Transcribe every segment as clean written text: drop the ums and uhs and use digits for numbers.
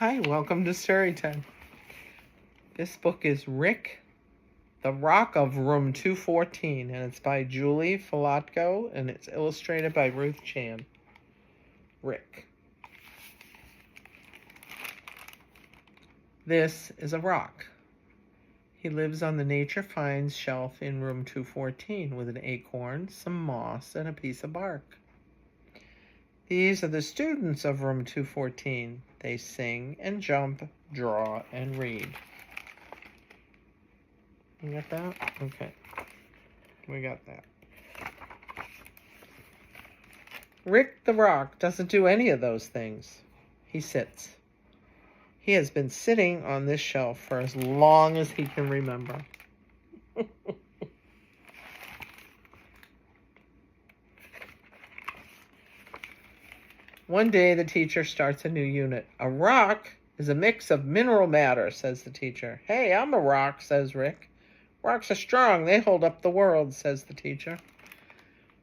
Hi, welcome to Storytime. This book is Rick, the Rock of Room 214, and it's by Julie Filatko, and it's illustrated by Ruth Chan. Rick. This is a rock. He lives on the Nature Finds shelf in room 214 with an acorn, some moss, and a piece of bark. These are the students of room 214. They sing and jump, draw, and read. You got that? Okay. We got that. Rick the Rock doesn't do any of those things. He sits. He has been sitting on this shelf for as long as he can remember. One day the teacher starts a new unit. A rock is a mix of mineral matter, says the teacher. Hey, I'm a rock, says Rick. Rocks are strong. They hold up the world, says the teacher.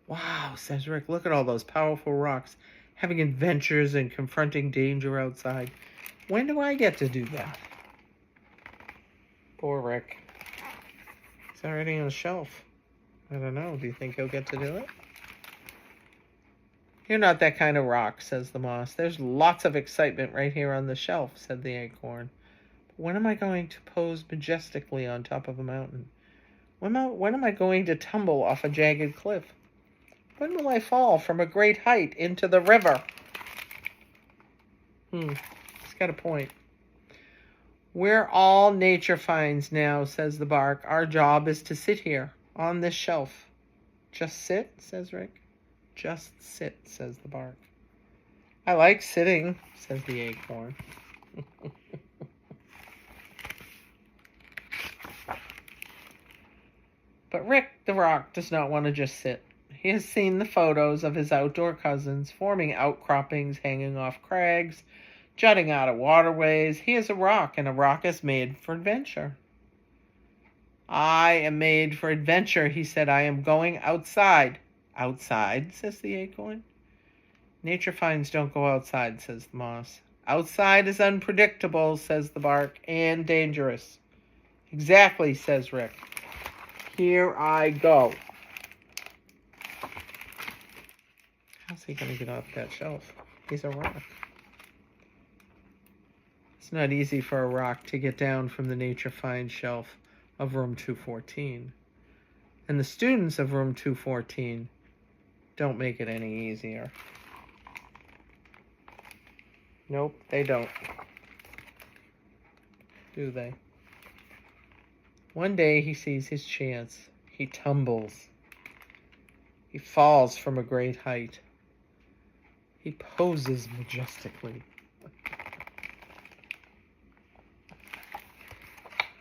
Wow, says Rick. Look at all those powerful rocks, having adventures and confronting danger outside. When do I get to do that? Poor Rick. He's already on the shelf. I don't know. Do you think he'll get to do it? You're not that kind of rock, says the moss. There's lots of excitement right here on the shelf, said the acorn. But when am I going to pose majestically on top of a mountain? When am I going to tumble off a jagged cliff? When will I fall from a great height into the river? He's got a point. We're all nature finds now, says the bark. Our job is to sit here on this shelf. Just sit, says Rick. Just sit, says the bark. I like sitting, says the acorn. But Rick the Rock does not want to just sit. He has seen the photos of his outdoor cousins forming outcroppings hanging off crags, jutting out of waterways. He is a rock, and a rock is made for adventure. I am made for adventure, he said. I am going outside. Outside, says the acorn. Nature finds don't go outside, says the moss. Outside is unpredictable, says the bark, and dangerous. Exactly, says Rick. Here I go. How's he going to get off that shelf? He's a rock. It's not easy for a rock to get down from the Nature Finds shelf of room 214. And the students of room 214 don't make it any easier. Nope, they don't. Do they? One day he sees his chance. He tumbles. He falls from a great height. He poses majestically.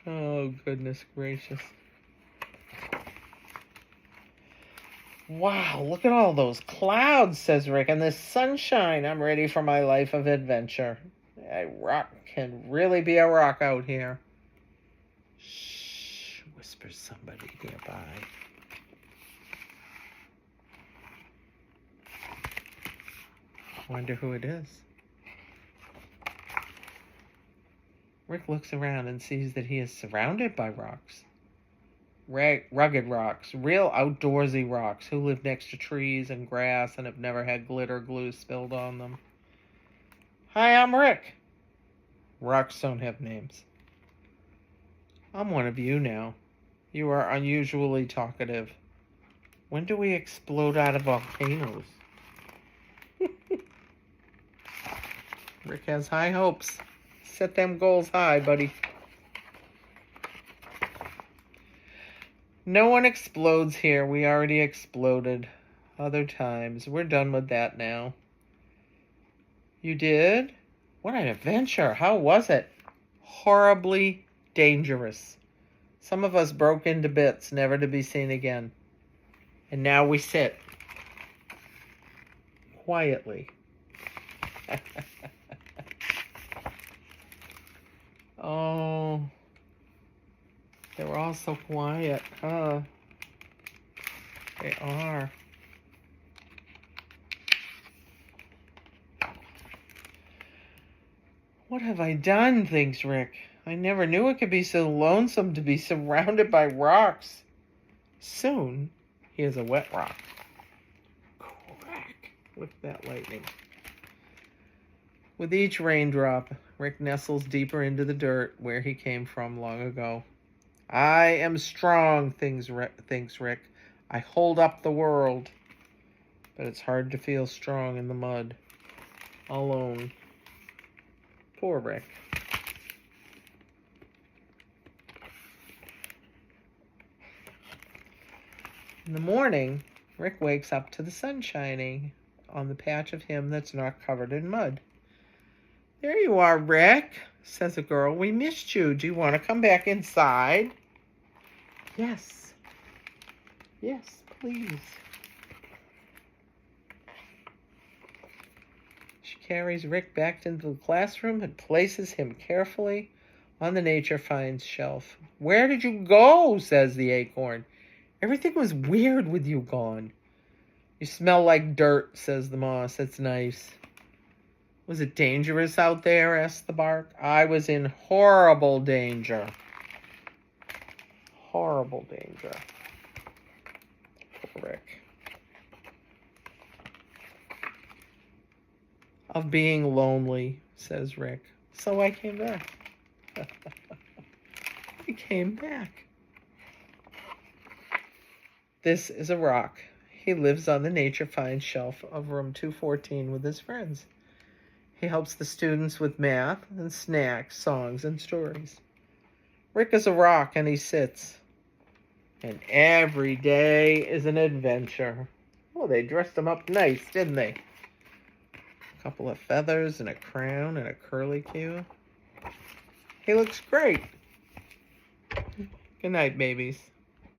Oh, goodness gracious. Wow, look at all those clouds, says Rick, and this sunshine. I'm ready for my life of adventure. A rock can really be a rock out here. Shh, whispers somebody nearby. Wonder who it is. Rick looks around and sees that he is surrounded by rocks. Rugged rocks, real outdoorsy rocks who live next to trees and grass and have never had glitter glue spilled on them. Hi, I'm Rick. Rocks don't have names. I'm one of you now. You are unusually talkative. When do we explode out of volcanoes? Rick has high hopes. Set them goals high, buddy. No one explodes here. We already exploded other times. We're done with that now. You did? What an adventure. How was it? Horribly dangerous. Some of us broke into bits, never to be seen again. And now we sit. Quietly. Oh... They were all so quiet, huh? They are. What have I done, thinks Rick. I never knew it could be so lonesome to be surrounded by rocks. Soon, he has a wet rock. Crack! Look at that lightning. With each raindrop, Rick nestles deeper into the dirt where he came from long ago. I am strong, thinks Rick. I hold up the world. But it's hard to feel strong in the mud. Alone. Poor Rick. In the morning, Rick wakes up to the sun shining on the patch of him that's not covered in mud. There you are, Rick, says a girl. We missed you. Do you want to come back inside? Yes. Yes, please. She carries Rick back into the classroom and places him carefully on the Nature Finds shelf. Where did you go? Says the acorn. Everything was weird with you gone. You smell like dirt, says the moss. It's nice. Was it dangerous out there? Asked the bark. I was in horrible danger. Horrible danger. Poor Rick. Of being lonely, says Rick. So I came back. I came back. This is a rock. He lives on the Nature Finds shelf of room 214 with his friends. He helps the students with math and snacks, songs, and stories. Rick is a rock and he sits. And every day is an adventure. Oh, they dressed him up nice, didn't they? A couple of feathers and a crown and a curly-Q. He looks great. Good night, babies.